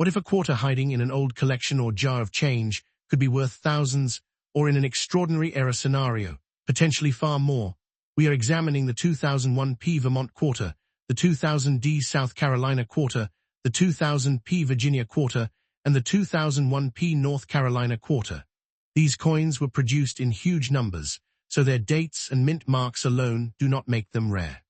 What if a quarter hiding in an old collection or jar of change could be worth thousands, or in an extraordinary error scenario, potentially far more? We are examining the 2001 P Vermont quarter, the 2000 D South Carolina quarter, the 2000 P Virginia quarter, and the 2001 P North Carolina quarter. These coins were produced in huge numbers, so their dates and mint marks alone do not make them rare.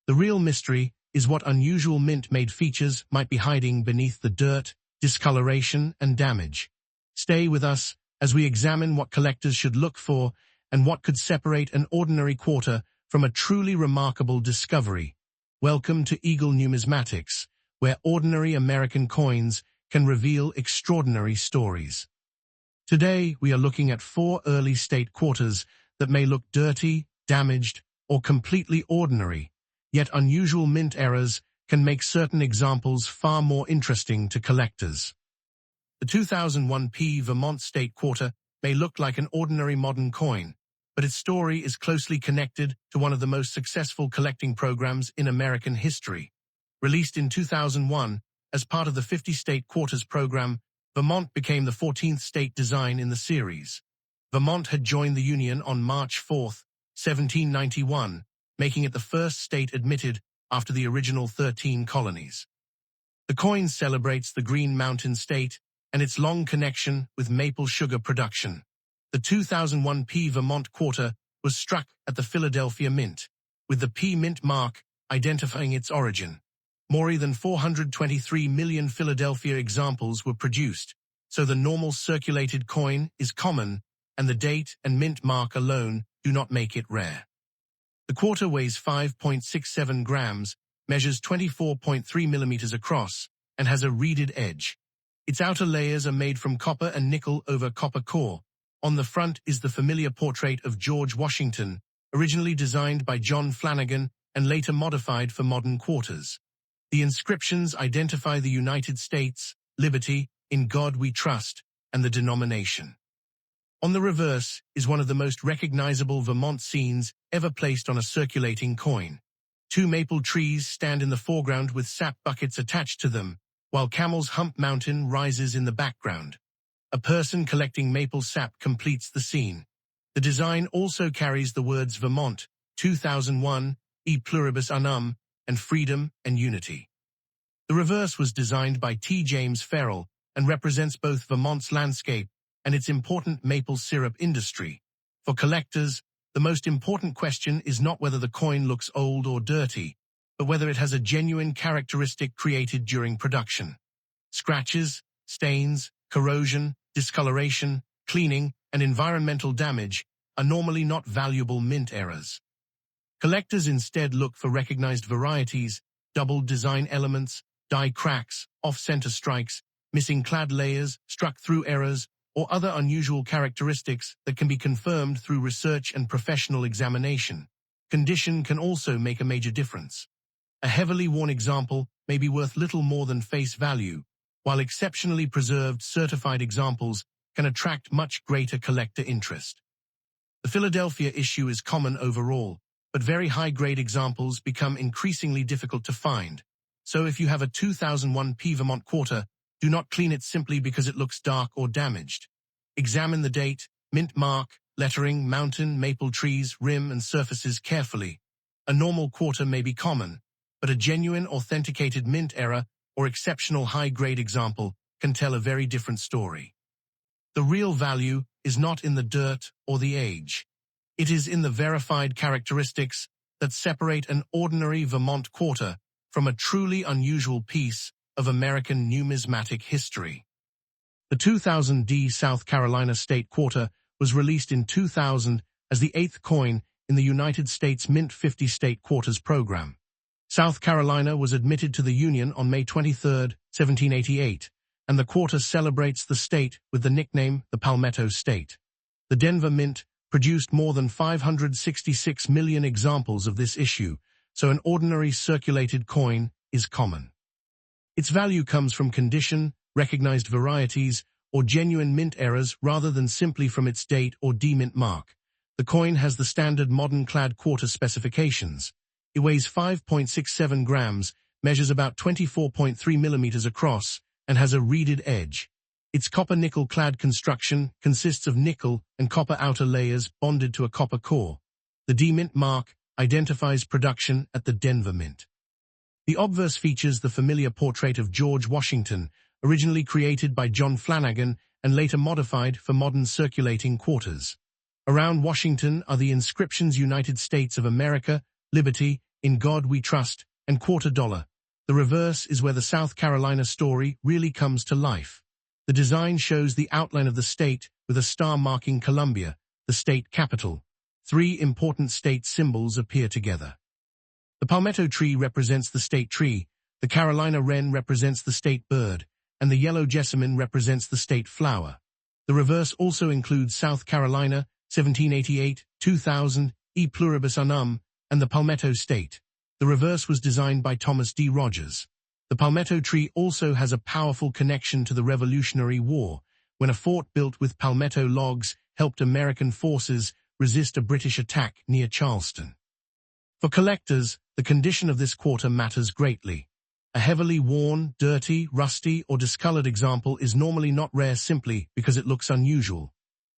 The real mystery is what unusual mint-made features might be hiding beneath the dirt, discoloration, and damage. Stay with us as we examine what collectors should look for and what could separate an ordinary quarter from a truly remarkable discovery. Welcome to Eagle Numismatics, where ordinary American coins can reveal extraordinary stories. Today, we are looking at 4 early state quarters that may look dirty, damaged, or completely ordinary, yet unusual mint errors can make certain examples far more interesting to collectors. The 2001 P Vermont state quarter may look like an ordinary modern coin, but its story is closely connected to one of the most successful collecting programs in American history. Released in 2001 as part of the 50-state quarters program, Vermont became the 14th state design in the series. Vermont had joined the Union on March 4, 1791, making it the first state admitted after the original 13 colonies. The coin celebrates the Green Mountain State and its long connection with maple sugar production. The 2001 P Vermont quarter was struck at the Philadelphia Mint, with the P Mint mark identifying its origin. More than 423 million Philadelphia examples were produced, so the normal circulated coin is common, and the date and mint mark alone do not make it rare. The quarter weighs 5.67 grams, measures 24.3 millimeters across, and has a reeded edge. Its outer layers are made from copper and nickel over copper core. On the front is the familiar portrait of George Washington, originally designed by John Flanagan and later modified for modern quarters. The inscriptions identify the United States, liberty, in God we trust, and the denomination. On the reverse is one of the most recognizable Vermont scenes ever placed on a circulating coin. 2 maple trees stand in the foreground with sap buckets attached to them, while Camel's Hump Mountain rises in the background. A person collecting maple sap completes the scene. The design also carries the words Vermont, 2001, E pluribus unum, and freedom and unity. The reverse was designed by T. James Farrell and represents both Vermont's landscape and its important maple syrup industry. For collectors, the most important question is not whether the coin looks old or dirty, but whether it has a genuine characteristic created during production. Scratches, stains, corrosion, discoloration, cleaning, and environmental damage are normally not valuable mint errors. Collectors instead look for recognized varieties, doubled design elements, die cracks, off-center strikes, missing clad layers, struck-through errors, or other unusual characteristics that can be confirmed through research and professional examination. Condition can also make a major difference. A heavily worn example may be worth little more than face value, while exceptionally preserved certified examples can attract much greater collector interest. The Philadelphia issue is common overall, but very high-grade examples become increasingly difficult to find. So if you have a 2001 P Vermont quarter, do not clean it simply because it looks dark or damaged. Examine the date, mint mark, lettering, mountain, maple trees, rim, and surfaces carefully. A normal quarter may be common, but a genuine authenticated mint error or exceptional high-grade example can tell a very different story. The real value is not in the dirt or the age. It is in the verified characteristics that separate an ordinary Vermont quarter from a truly unusual piece of American numismatic history. The 2000 D South Carolina state quarter was released in 2000 as the 8th coin in the United States Mint 50 state quarters program. South Carolina was admitted to the Union on May 23, 1788, and the quarter celebrates the state with the nickname the Palmetto State. The Denver Mint produced more than 566 million examples of this issue, so an ordinary circulated coin is common. Its value comes from condition, recognized varieties, or genuine mint errors rather than simply from its date or D-mint mark. The coin has the standard modern clad quarter specifications. It weighs 5.67 grams, measures about 24.3 millimeters across, and has a reeded edge. Its copper-nickel clad construction consists of nickel and copper outer layers bonded to a copper core. The D Mint mark identifies production at the Denver Mint. The obverse features the familiar portrait of George Washington, originally created by John Flanagan and later modified for modern circulating quarters. Around Washington are the inscriptions United States of America, Liberty, In God We Trust, and Quarter Dollar. The reverse is where the South Carolina story really comes to life. The design shows the outline of the state with a star marking Columbia, the state capital. Three important state symbols appear together. The palmetto tree represents the state tree, the Carolina wren represents the state bird, and the yellow jessamine represents the state flower. The reverse also includes South Carolina, 1788, 2000, E pluribus unum, and the palmetto state. The reverse was designed by Thomas D. Rogers. The palmetto tree also has a powerful connection to the Revolutionary War, when a fort built with palmetto logs helped American forces resist a British attack near Charleston. For collectors, the condition of this quarter matters greatly. A heavily worn, dirty, rusty, or discolored example is normally not rare simply because it looks unusual.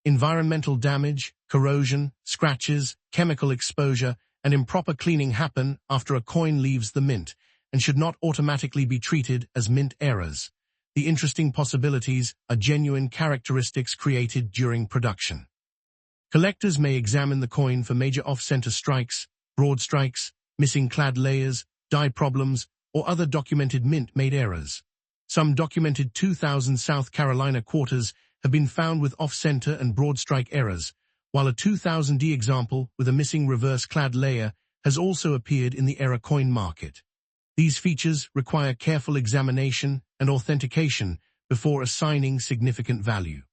Environmental damage, corrosion, scratches, chemical exposure, and improper cleaning happen after a coin leaves the mint, and should not automatically be treated as mint errors. The interesting possibilities are genuine characteristics created during production. Collectors may examine the coin for major off-center strikes, broad strikes, missing clad layers, die problems, or other documented mint-made errors. Some documented 2000 South Carolina quarters have been found with off-center and broad strike errors, while a 2000D example with a missing reverse clad layer has also appeared in the error coin market. These features require careful examination and authentication before assigning significant value.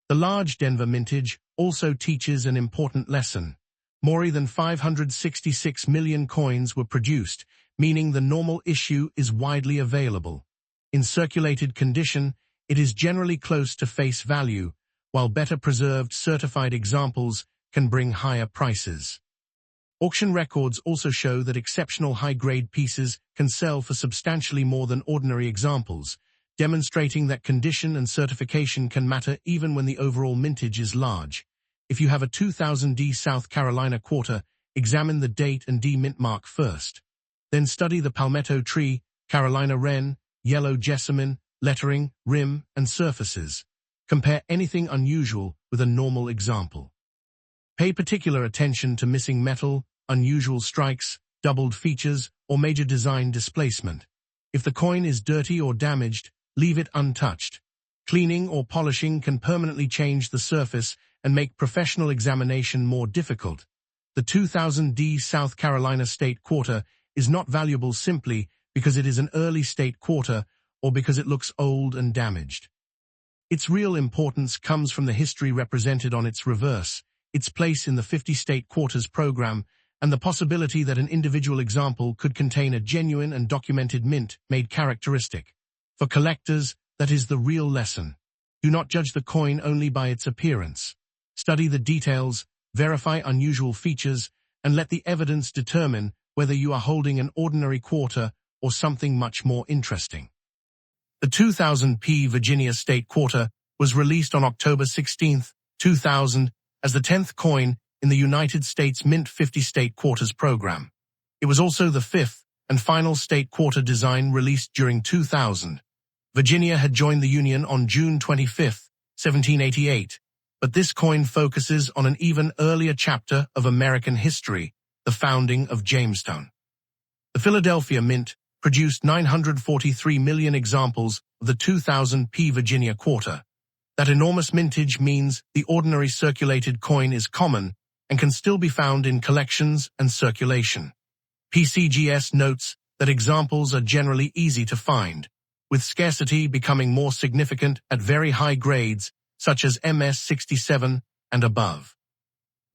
The large Denver mintage also teaches an important lesson. More than 566 million coins were produced, meaning the normal issue is widely available. In circulated condition, it is generally close to face value, while better preserved certified examples can bring higher prices. Auction records also show that exceptional high-grade pieces can sell for substantially more than ordinary examples, demonstrating that condition and certification can matter even when the overall mintage is large. If you have a 2000D South Carolina quarter, examine the date and D mint mark first. Then study the palmetto tree, Carolina wren, yellow jessamine, lettering, rim, and surfaces. Compare anything unusual with a normal example. Pay particular attention to missing metal, unusual strikes, doubled features, or major design displacement. If the coin is dirty or damaged, leave it untouched. Cleaning or polishing can permanently change the surface and make professional examination more difficult. The 2000D South Carolina State Quarter is not valuable simply because it is an early state quarter or because it looks old and damaged. Its real importance comes from the history represented on its reverse, its place in the 50-state quarters program, and the possibility that an individual example could contain a genuine and documented mint-made characteristic. For collectors, that is the real lesson. Do not judge the coin only by its appearance. Study the details, verify unusual features, and let the evidence determine whether you are holding an ordinary quarter or something much more interesting. The 2000 P Virginia State Quarter was released on October 16, 2000, as the 10th coin in the United States Mint 50 State Quarters program. It was also the 5th and final state quarter design released during 2000. Virginia had joined the Union on June 25, 1788, but this coin focuses on an even earlier chapter of American history, the founding of Jamestown. The Philadelphia Mint produced 943 million examples of the 2000 P Virginia quarter. That enormous mintage means the ordinary circulated coin is common and can still be found in collections and circulation. PCGS notes that examples are generally easy to find, with scarcity becoming more significant at very high grades, such as MS-67 and above.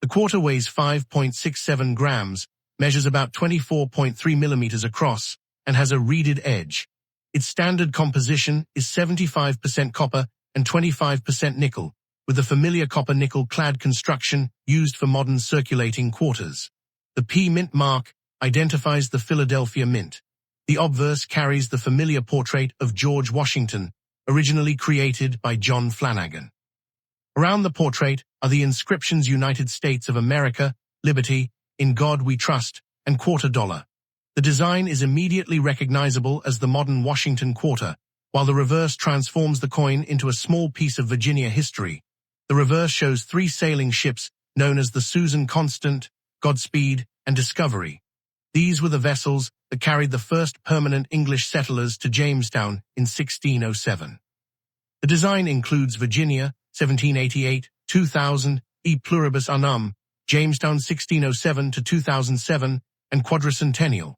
The quarter weighs 5.67 grams, measures about 24.3 millimeters across, and has a reeded edge. Its standard composition is 75% copper and 25% nickel, with the familiar copper-nickel clad construction used for modern circulating quarters. The P Mint mark identifies the Philadelphia Mint. The obverse carries the familiar portrait of George Washington, originally created by John Flanagan. Around the portrait are the inscriptions United States of America, Liberty, In God We Trust, and Quarter Dollar. The design is immediately recognizable as the modern Washington quarter, while the reverse transforms the coin into a small piece of Virginia history. The reverse shows 3 sailing ships known as the Susan Constant, Godspeed, and Discovery. These were the vessels that carried the first permanent English settlers to Jamestown in 1607. The design includes Virginia, 1788, 2000, E Pluribus Unum, Jamestown 1607 to 2007, and Quadricentennial.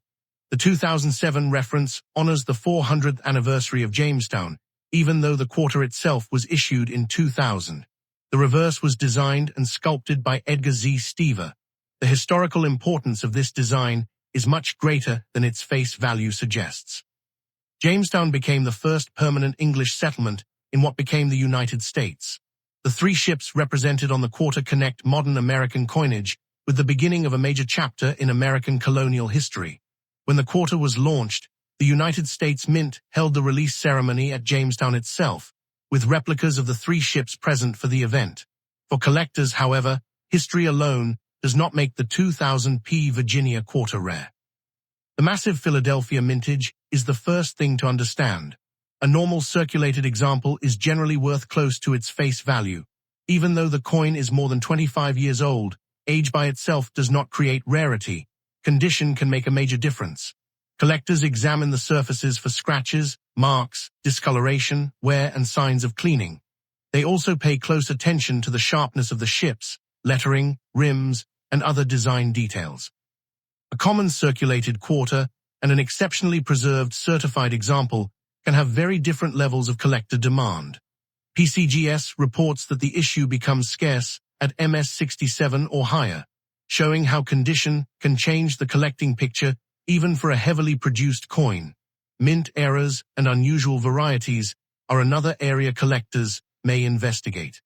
The 2007 reference honors the 400th anniversary of Jamestown, even though the quarter itself was issued in 2000. The reverse was designed and sculpted by Edgar Z. Stever. The historical importance of this design is much greater than its face value suggests. Jamestown became the first permanent English settlement in what became the United States. The 3 ships represented on the quarter connect modern American coinage with the beginning of a major chapter in American colonial history. When the quarter was launched, the United States Mint held the release ceremony at Jamestown itself, with replicas of the 3 ships present for the event. For collectors, however, history alone does not make the 2000 P Virginia quarter rare. The massive Philadelphia mintage is the first thing to understand. A normal circulated example is generally worth close to its face value. Even though the coin is more than 25 years old, age by itself does not create rarity. Condition can make a major difference. Collectors examine the surfaces for scratches, marks, discoloration, wear, and signs of cleaning. They also pay close attention to the sharpness of the ships, lettering, rims, and other design details. A common circulated quarter and an exceptionally preserved certified example can have very different levels of collector demand. PCGS reports that the issue becomes scarce at MS 67 or higher, showing how condition can change the collecting picture even for a heavily produced coin. Mint errors and unusual varieties are another area collectors may investigate.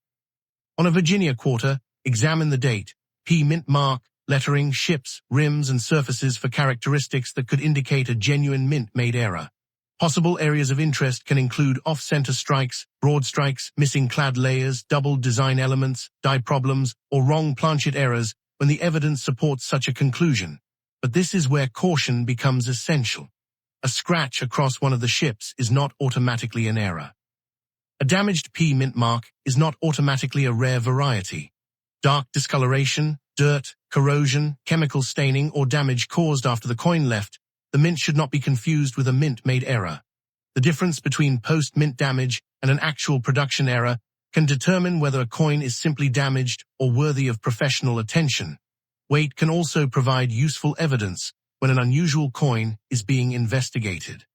On a Virginia quarter, examine the date, P mint mark, lettering, ships, rims, and surfaces for characteristics that could indicate a genuine mint-made error. Possible areas of interest can include off-center strikes, broad strikes, missing clad layers, double design elements, die problems, or wrong planchet errors when the evidence supports such a conclusion. But this is where caution becomes essential. A scratch across one of the ships is not automatically an error. A damaged P mint mark is not automatically a rare variety. Dark discoloration, dirt, corrosion, chemical staining, or damage caused after the coin left the mint should not be confused with a mint-made error. The difference between post-mint damage and an actual production error can determine whether a coin is simply damaged or worthy of professional attention. Weight can also provide useful evidence when an unusual coin is being investigated.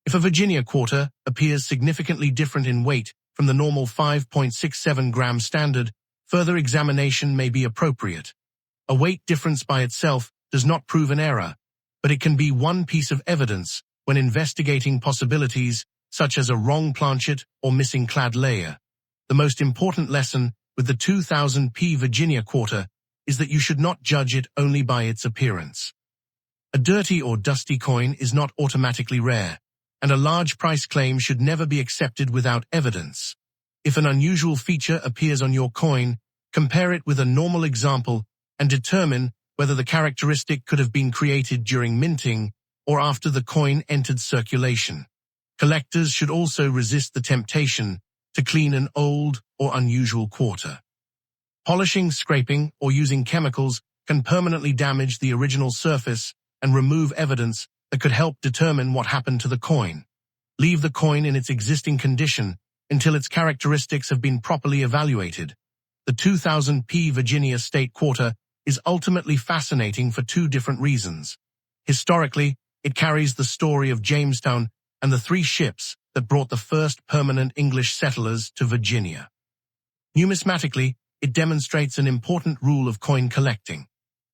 If a Virginia quarter appears significantly different in weight from the normal 5.67 gram standard, further examination may be appropriate. A weight difference by itself does not prove an error, but it can be one piece of evidence when investigating possibilities such as a wrong planchet or missing clad layer. The most important lesson with the 2000 P Virginia quarter is that you should not judge it only by its appearance. A dirty or dusty coin is not automatically rare, and a large price claim should never be accepted without evidence. If an unusual feature appears on your coin, compare it with a normal example and determine whether the characteristic could have been created during minting or after the coin entered circulation. Collectors should also resist the temptation to clean an old or unusual quarter. Polishing, scraping, or using chemicals can permanently damage the original surface and remove evidence that could help determine what happened to the coin. Leave the coin in its existing condition until its characteristics have been properly evaluated. The 2000 P Virginia State Quarter is ultimately fascinating for 2 different reasons. Historically, it carries the story of Jamestown and the 3 ships that brought the first permanent English settlers to Virginia. Numismatically, it demonstrates an important rule of coin collecting.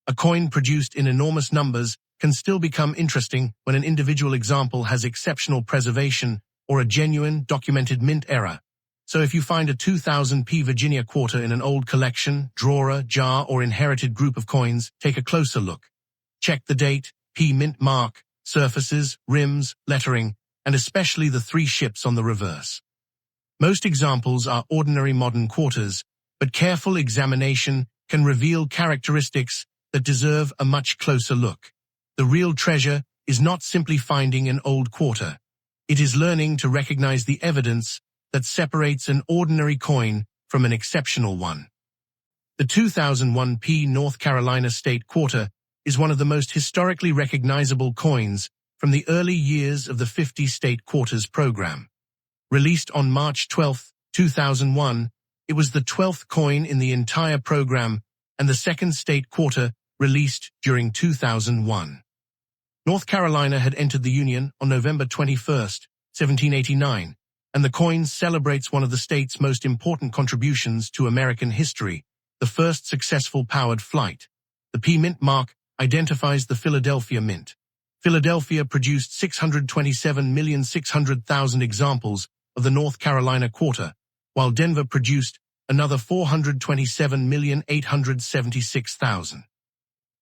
A coin produced in enormous numbers can still become interesting when an individual example has exceptional preservation or a genuine, documented mint error. So if you find a 2000 P Virginia quarter in an old collection, drawer, jar, or inherited group of coins, take a closer look. Check the date, P mint mark, surfaces, rims, lettering, and especially the three ships on the reverse. Most examples are ordinary modern quarters, but careful examination can reveal characteristics that deserve a much closer look. The real treasure is not simply finding an old quarter. It is learning to recognize the evidence that separates an ordinary coin from an exceptional one. The 2001 P North Carolina State Quarter is one of the most historically recognizable coins from the early years of the 50 State Quarters program. Released on March 12, 2001, it was the 12th coin in the entire program and the second state quarter released during 2001. North Carolina had entered the Union on November 21, 1789, and the coin celebrates one of the state's most important contributions to American history, the first successful powered flight. The P Mint mark identifies the Philadelphia Mint. Philadelphia produced 627,600,000 examples of the North Carolina quarter, while Denver produced another 427,876,000.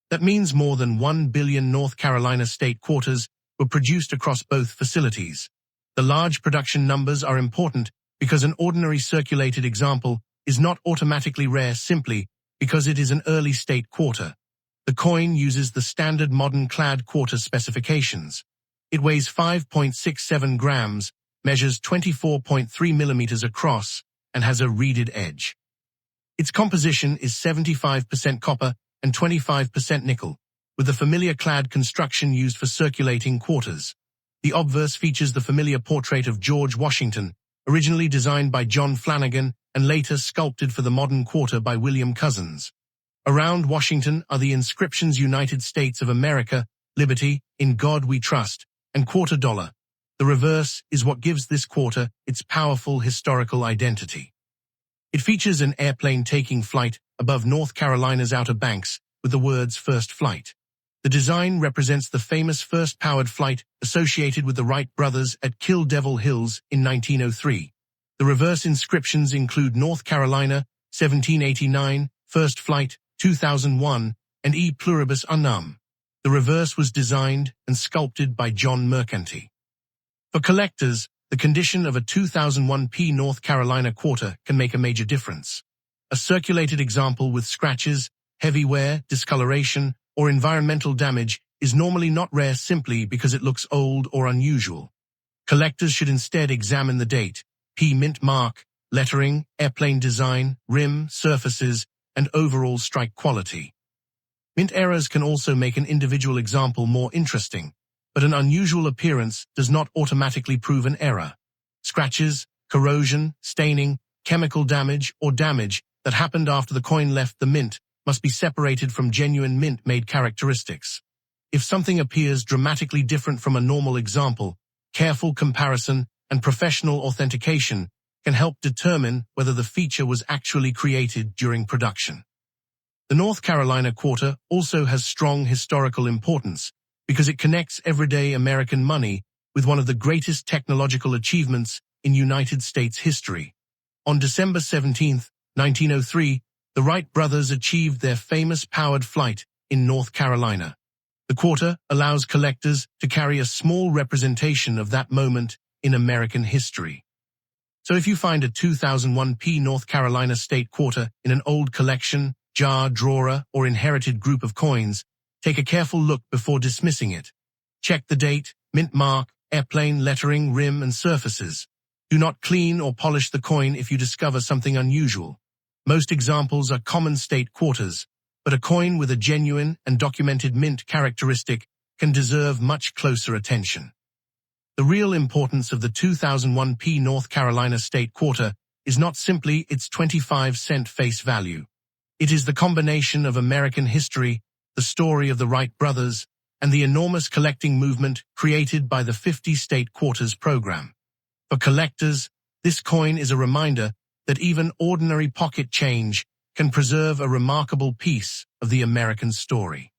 That means more than 1 billion North Carolina state quarters were produced across both facilities. The large production numbers are important because an ordinary circulated example is not automatically rare simply because it is an early state quarter. The coin uses the standard modern clad quarter specifications. It weighs 5.67 grams, measures 24.3 millimeters across, and has a reeded edge. Its composition is 75% copper and 25% nickel, with the familiar clad construction used for circulating quarters. The obverse features the familiar portrait of George Washington, originally designed by John Flanagan and later sculpted for the modern quarter by William Cousins. Around Washington are the inscriptions United States of America, Liberty, In God We Trust, and Quarter Dollar. The reverse is what gives this quarter its powerful historical identity. It features an airplane taking flight above North Carolina's Outer Banks with the words First Flight. The design represents the famous first powered flight associated with the Wright brothers at Kill Devil Hills in 1903. The reverse inscriptions include North Carolina, 1789, First Flight, 2001, and E Pluribus Unum. The reverse was designed and sculpted by John Mercanti. For collectors, the condition of a 2001 P North Carolina quarter can make a major difference. A circulated example with scratches, heavy wear, discoloration, or environmental damage is normally not rare simply because it looks old or unusual. Collectors should instead examine the date, P Mint mark, lettering, airplane design, rim, surfaces, and overall strike quality. Mint errors can also make an individual example more interesting, but an unusual appearance does not automatically prove an error. Scratches, corrosion, staining, chemical damage, or damage that happened after the coin left the mint must be separated from genuine mint-made characteristics. If something appears dramatically different from a normal example, careful comparison and professional authentication can help determine whether the feature was actually created during production. The North Carolina quarter also has strong historical importance because it connects everyday American money with one of the greatest technological achievements in United States history. On December 17, 1903, the Wright brothers achieved their famous powered flight in North Carolina. The quarter allows collectors to carry a small representation of that moment in American history. So if you find a 2001 P North Carolina State quarter in an old collection, jar, drawer, or inherited group of coins, take a careful look before dismissing it. Check the date, mint mark, airplane lettering, rim, and surfaces. Do not clean or polish the coin if you discover something unusual. Most examples are common state quarters, but a coin with a genuine and documented mint characteristic can deserve much closer attention. The real importance of the 2001 P North Carolina State Quarter is not simply its 25-cent face value. It is the combination of American history, the story of the Wright brothers, and the enormous collecting movement created by the 50 State Quarters program. For collectors, this coin is a reminder that even ordinary pocket change can preserve a remarkable piece of the American story.